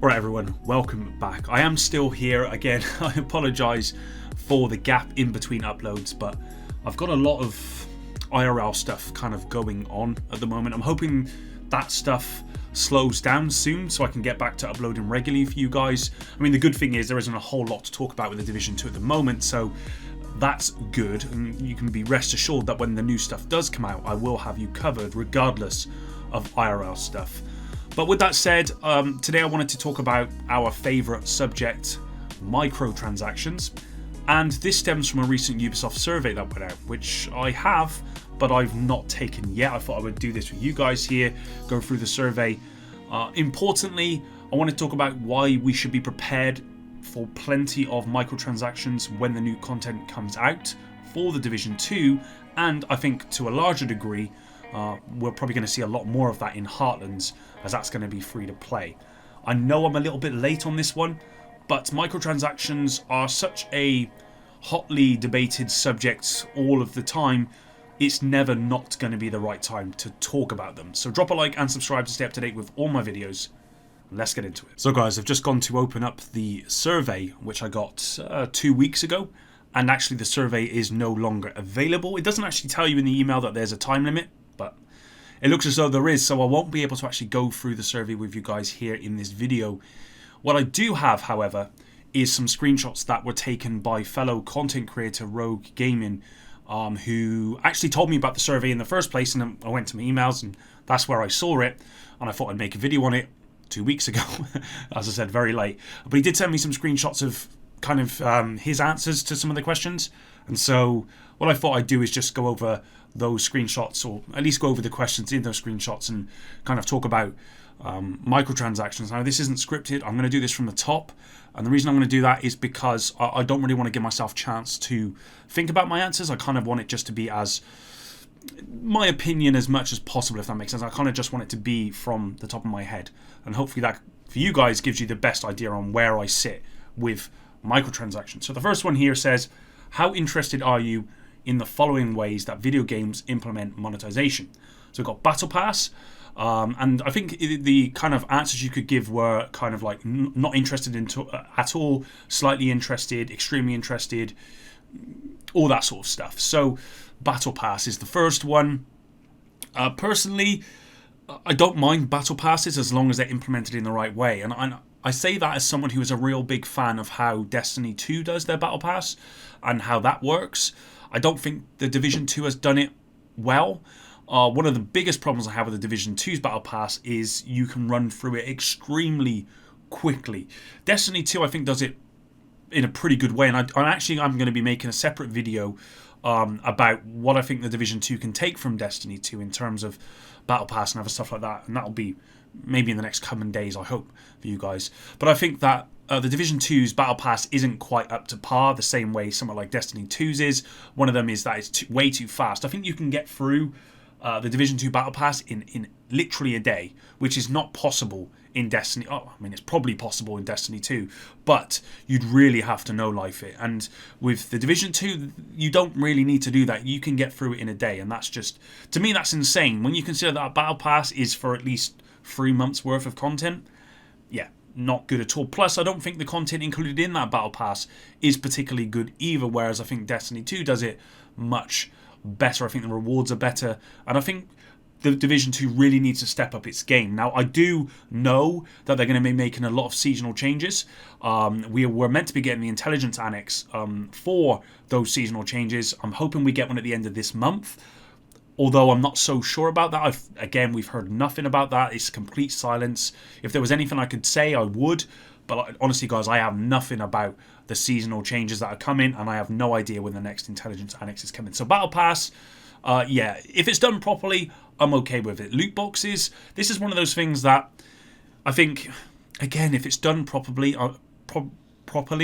Alright everyone, welcome back. I am still here again. I apologise for the gap in between uploads, but I've got a lot of IRL stuff kind of going on at the moment. I'm hoping that stuff slows down soon so I can get back to uploading regularly for you guys. I mean, the good thing is there isn't a whole lot to talk about with the Division 2 at the moment, so that's good, and you can be rest assured that when the new stuff does come out, I will have you covered regardless of IRL stuff. But with that said, today I wanted to talk about our favourite subject, microtransactions, and this stems from a recent Ubisoft survey that went out, which I have, but I've not taken yet. I thought I would do this with you guys here, go through the survey. Importantly, I want to talk about why we should be prepared for plenty of microtransactions when the new content comes out for the Division 2, and I think to a larger degree, we're probably going to see a lot more of that in Heartlands, as that's going to be free to play. I know I'm a little bit late on this one, but microtransactions are such a hotly debated subject all of the time, it's never not going to be the right time to talk about them. So drop a like and subscribe to stay up to date with all my videos. Let's get into it. So guys, I've just gone to open up the survey, which I got 2 weeks ago, and actually the survey is no longer available. It doesn't actually tell you in the email that there's a time limit, but it looks as though there is, so I won't be able to actually go through the survey with you guys here in this video. What I do have, however, is some screenshots that were taken by fellow content creator Rogue Gaming, who actually told me about the survey in the first place, and then I went to my emails and that's where I saw it, and I thought I'd make a video on it 2 weeks ago. As I said, very late. But he did send me some screenshots of kind of his answers to some of the questions, and so what I thought I'd do is just go over those screenshots, or at least go over the questions in those screenshots and kind of talk about microtransactions. Now, this isn't scripted. I'm going to do this from the top, and the reason I'm going to do that is because I don't really want to give myself a chance to think about my answers. I kind of want it just to be as my opinion as much as possible, if that makes sense. I kind of just want it to be from the top of my head, and hopefully that for you guys gives you the best idea on where I sit with microtransactions. So the first one here says, how interested are you in the following ways that video games implement monetization? So we've got Battle Pass, and I think the kind of answers you could give were kind of like not interested in at all, slightly interested, extremely interested, all that sort of stuff. So Battle Pass is the first one. Personally, I don't mind Battle Passes as long as they're implemented in the right way, and I say that as someone who is a real big fan of how Destiny 2 does their Battle Pass and how that works. I don't think the Division 2 has done it well. One of the biggest problems I have with the Division 2's Battle Pass is you can run through it extremely quickly. Destiny 2, I think, does it in a pretty good way, and I'm going to be making a separate video about what I think the Division 2 can take from Destiny 2 in terms of Battle Pass and other stuff like that, and that'll be maybe in the next coming days, I hope, for you guys. But I think that the Division 2's Battle Pass isn't quite up to par the same way something like Destiny 2's is. One of them is that it's way too fast. I think you can get through the Division 2 Battle Pass in literally a day, which is not possible in Destiny. Oh, I mean, it's probably possible in Destiny 2, but you'd really have to know-life it. And with the Division 2, you don't really need to do that. You can get through it in a day, and that's just, to me, that's insane. When you consider that a Battle Pass is for at least 3 months worth of content, yeah, not good at all. Plus, I don't think the content included in that Battle Pass is particularly good either, whereas I think Destiny 2 does it much better. I think the rewards are better, and I think the Division 2 really needs to step up its game. Now, I do know that they're going to be making a lot of seasonal changes. We were meant to be getting the intelligence annex for those seasonal changes. I'm hoping we get one at the end of this month, although I'm not so sure about that. Again, we've heard nothing about that. It's complete silence. If there was anything I could say, I would. But honestly, guys, I have nothing about the seasonal changes that are coming, and I have no idea when the next intelligence annex is coming. So Battle Pass, yeah, if it's done properly, I'm okay with it. Loot boxes, this is one of those things that I think, again, if it's done properly,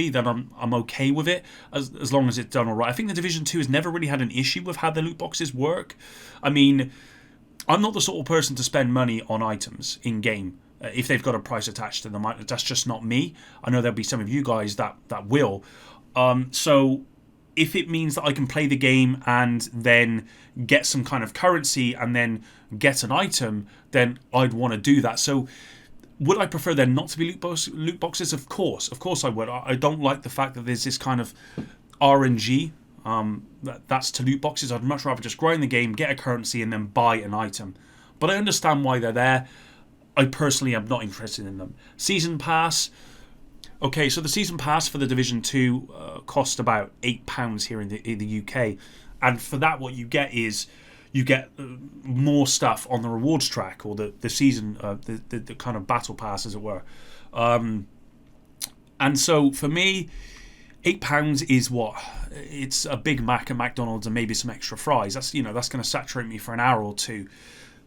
then I'm okay with it, as long as it's done all right. I think the Division 2 has never really had an issue with how the loot boxes work. I mean, I'm not the sort of person to spend money on items in game if they've got a price attached to them. That's just not me. I know there'll be some of you guys that will. So if it means that I can play the game and then get some kind of currency and then get an item, then I'd want to do that. So Would I prefer there not to be loot boxes? Of course I would. I don't like the fact that there's this kind of RNG that's to loot boxes. I'd much rather just grind the game, get a currency, and then buy an item. But I understand why they're there. I personally am not interested in them. Season pass. Okay, so the season pass for the Division 2 cost about £8 here in the UK, and for that, what you get is you get more stuff on the rewards track, or the season, the kind of battle pass, as it were. And so for me, £8 is what? It's a Big Mac at McDonald's and maybe some extra fries. That's going to saturate me for an hour or two.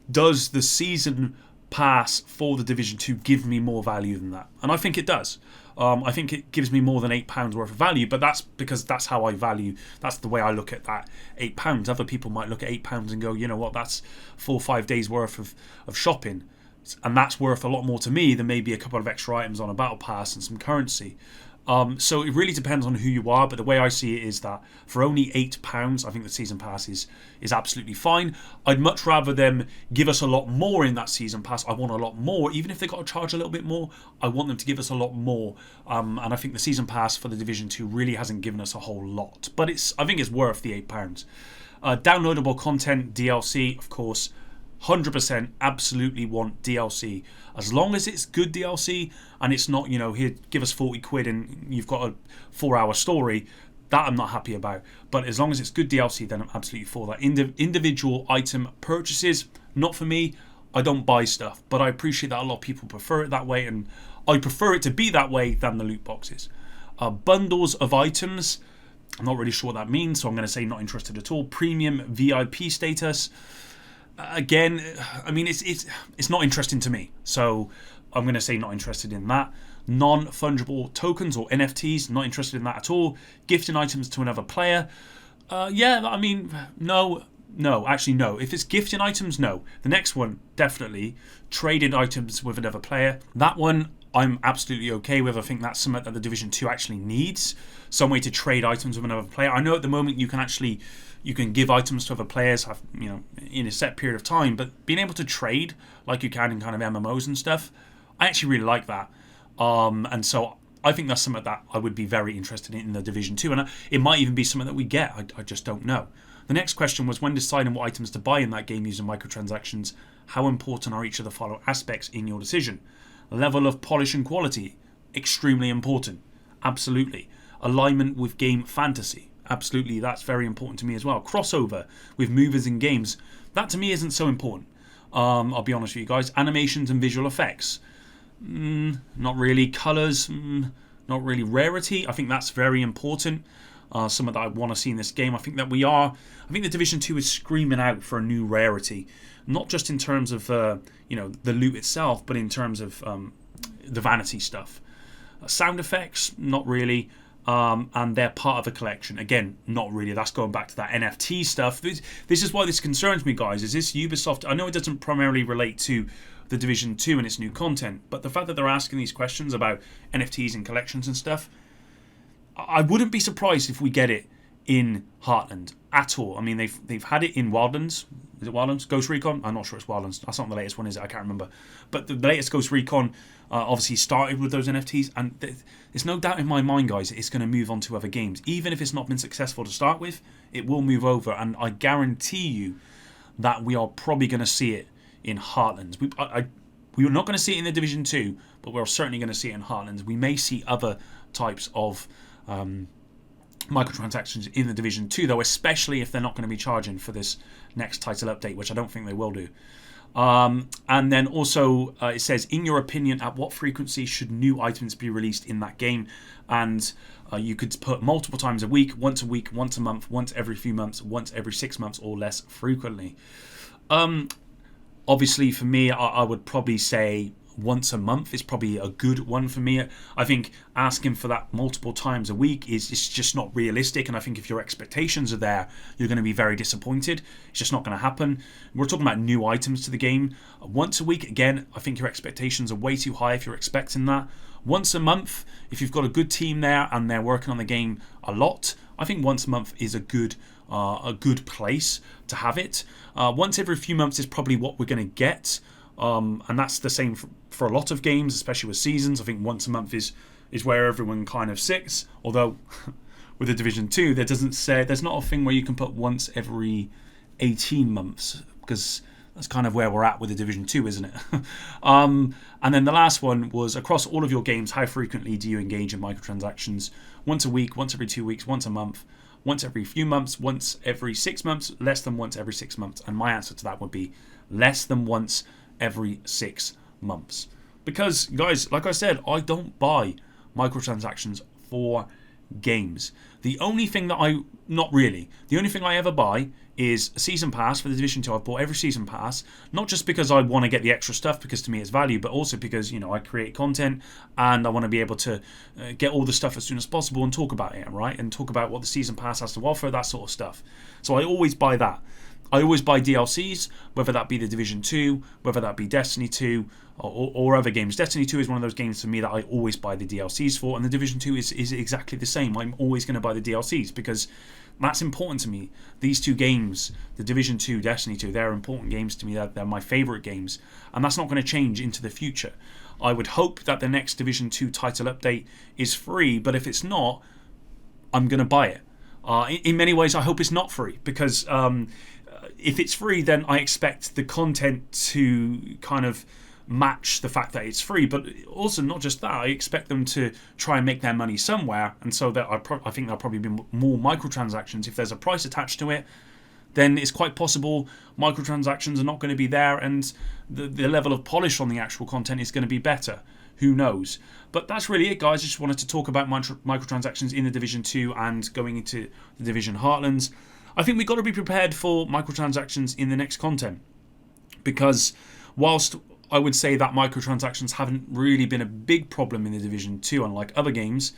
Does the season pass for the Division 2 give me more value than that? And I think it does. I think it gives me more than £8 worth of value, but that's because that's how I value. That's the way I look at that £8. Other people might look at £8 and go, you know what, that's 4 or 5 days worth of shopping, and that's worth a lot more to me than maybe a couple of extra items on a battle pass and some currency. So it really depends on who you are, but the way I see it is that for only £8, I think the season pass is absolutely fine. I'd much rather them give us a lot more in that season pass. I want a lot more, even if they got to charge a little bit more. I want them to give us a lot more, and I think the season pass for the Division 2 really hasn't given us a whole lot. But I think it's worth the £8. Downloadable content, DLC, of course. 100% absolutely want DLC, as long as it's good DLC and it's not, here, give us 40 quid and you've got a 4-hour story. That I'm not happy about. But as long as it's good DLC, then I'm absolutely for that. Individual item purchases, not for me. I don't buy stuff, but I appreciate that a lot of people prefer it that way, and I prefer it to be that way than the loot boxes. Bundles of items, I'm not really sure what that means, so I'm going to say not interested at all. Premium VIP status. Again, I mean, it's not interesting to me, so I'm going to say not interested in that. Non-fungible tokens or NFTs, not interested in that at all. Gifting items to another player, yeah, I mean, no, actually no. If it's gifting items, no. The next one, definitely. Trading items with another player, that one I'm absolutely okay with. I think that's something that the Division 2 actually needs, some way to trade items with another player. I know at the moment you can give items to other players, in a set period of time, but being able to trade like you can in kind of MMOs and stuff, I actually really like that. And so I think that's something that I would be very interested in the Division 2, and it might even be something that we get. I just don't know. The next question was, when deciding what items to buy in that game using microtransactions, how important are each of the following aspects in your decision? Level of polish and quality, extremely important. Absolutely. Alignment with game fantasy. Absolutely, that's very important to me as well. Crossover with movies and games, that to me isn't so important. I'll be honest with you guys. Animations and visual effects, not really. Colours, not really. Rarity, I think that's very important. Something that I want to see in this game. I think the Division 2 is screaming out for a new rarity, not just in terms of the loot itself, but in terms of the vanity stuff. Sound effects, not really. And they're part of a collection. Again, not really. That's going back to that NFT stuff. This is why this concerns me, guys. Is this Ubisoft? I know it doesn't primarily relate to the Division 2 and its new content, but the fact that they're asking these questions about NFTs and collections and stuff, I wouldn't be surprised if we get it in Heartland at all. I mean, they've had it in Wildlands. Is it Wildlands? Ghost Recon? I'm not sure it's Wildlands. That's not the latest one, is it? I can't remember. But the latest Ghost Recon obviously started with those NFTs, and there's no doubt in my mind, guys, it's going to move on to other games. Even if it's not been successful to start with, it will move over, and I guarantee you that we are probably going to see it in Heartlands. We are not going to see it in the Division 2, but we're certainly going to see it in Heartlands. We may see other types of microtransactions in the Division 2, though, especially if they're not going to be charging for this next title update, which I don't think they will do. And then also it says, in your opinion, at what frequency should new items be released in that game? And you could put multiple times a week, once a month, once every few months, once every 6 months, or less frequently. Obviously, for me, I would probably say once a month is probably a good one for me. I think asking for that multiple times a week is just not realistic, and I think if your expectations are there, you're going to be very disappointed. It's just not going to happen. We're talking about new items to the game. Once a week, again, I think your expectations are way too high if you're expecting that. Once a month, if you've got a good team there and they're working on the game a lot, I think once a month is a good place to have it. Once every few months is probably what we're going to get. And that's the same for a lot of games, especially with seasons. I think once a month is where everyone kind of sits. Although with the Division 2, there's not a thing where you can put once every 18 months, because that's kind of where we're at with the Division 2, isn't it? And then the last one was, across all of your games, how frequently do you engage in microtransactions? Once a week, once every 2 weeks, once a month, once every few months, once every 6 months, less than once every 6 months. And my answer to that would be less than once every 6 months. Because, guys, like I said, I don't buy microtransactions for games. The only thing that the only thing I ever buy is a season pass for the Division 2. I've bought every season pass, not just because I want to get the extra stuff, because to me it's value, but also because, you know, I create content and I want to be able to get all the stuff as soon as possible and talk about it, right? And talk about what the season pass has to offer, that sort of stuff. So I always buy that. I always buy DLCs, whether that be the Division 2, whether that be Destiny 2, or other games. Destiny 2 is one of those games for me that I always buy the DLCs for, and the Division 2 is exactly the same. I'm always going to buy the DLCs because that's important to me. These two games, the Division 2, Destiny 2, they're important games to me. They're my favourite games, and that's not going to change into the future. I would hope that the next Division 2 title update is free, but if it's not, I'm going to buy it. In many ways, I hope it's not free, because if it's free, then I expect the content to kind of match the fact that it's free. But also, not just that, I expect them to try and make their money somewhere, and so that I think there'll probably be more microtransactions. If there's a price attached to it, then it's quite possible microtransactions are not going to be there, and the level of polish on the actual content is going to be better. Who knows? But that's really it, guys. I just wanted to talk about microtransactions in the Division 2 and going into the Division Heartlands. I think we've got to be prepared for microtransactions in the next content, because whilst I would say that microtransactions haven't really been a big problem in the Division 2, unlike other games,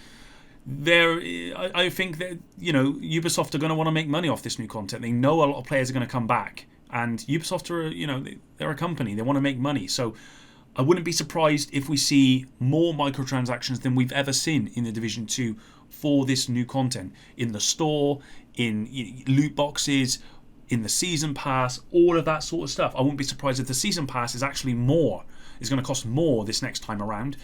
I think that, you know, Ubisoft are going to want to make money off this new content. They know a lot of players are going to come back, and Ubisoft are, you know, they're a company. They want to make money. So I wouldn't be surprised if we see more microtransactions than we've ever seen in the Division 2 for this new content, in the store, in loot boxes, in the season pass, all of that sort of stuff. I wouldn't be surprised if the season pass is actually going to cost more this next time around,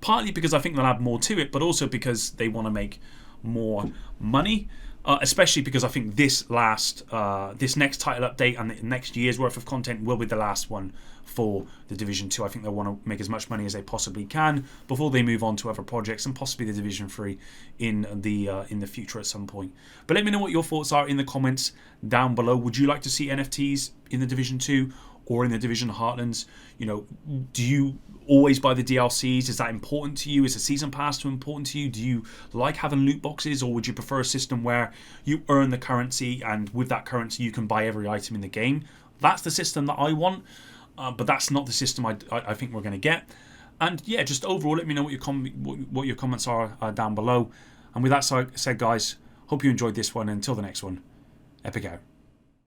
partly because I think they'll add more to it, but also because they want to make more money. Especially because I think this next title update and the next year's worth of content will be the last one for the Division 2. I think they'll want to make as much money as they possibly can before they move on to other projects and possibly the Division 3 in the future at some point. But let me know what your thoughts are in the comments down below. Would you like to see NFTs in the Division 2 or in the Division Heartlands? You know, do you always buy the DLCs? Is that important to you? Is the season pass too important to you? Do you like having loot boxes, or would you prefer a system where you earn the currency, and with that currency you can buy every item in the game? That's the system that I want, but that's not the system I think we're going to get. And yeah, just overall, let me know what your comments are down below. And with that said, guys, hope you enjoyed this one. Until the next one, Epic out.